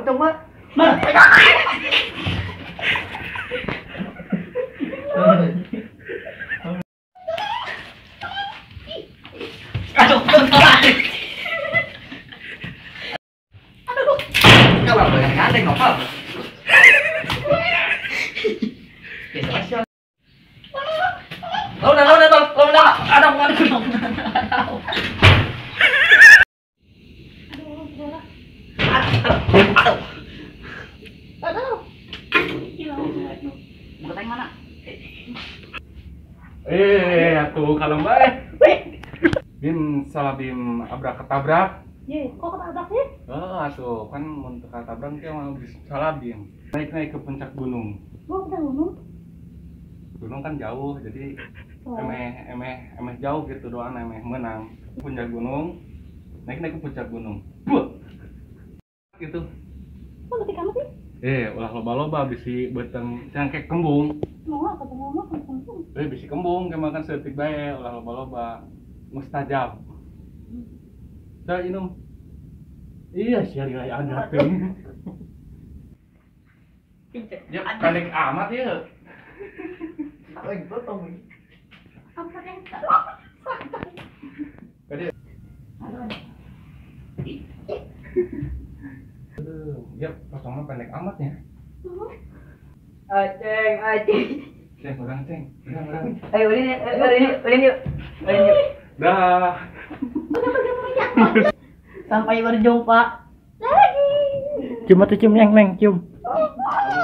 coba. Aduh, kalau boleh ngandeng nopal. Lawan, ada mau mana? Atuh kalau baik. Bim salah bim abrak-ketabrak. Ye, kok ketabrak sih? Atuh kan untuk ketabrak dia mau salah bim. Naik ke puncak gunung. Gua udah gunung. Gunung kan jauh, jadi emeh jauh gitu doang, emeh menang. Puncak gunung, naik ke puncak gunung. Buh! Gitu. Kok ngerti kamu sih? Ulah loba-loba bisi beteng cangkek kembung. Mau ketemu mama kan. Bisi kembung ke makan setik bae, ulah loba-loba. Mustajab. Dah inum. Iya sih hari ada tuh. Ya paling amat ya. Lagi potong. Apa yang Kade. Ya potongnya pendek amat ya. Aceng. Ceng, orang. Ayo ulin yuk. Dah. Sampai berjumpa lagi. Cium atuh cium yang cium. Halo.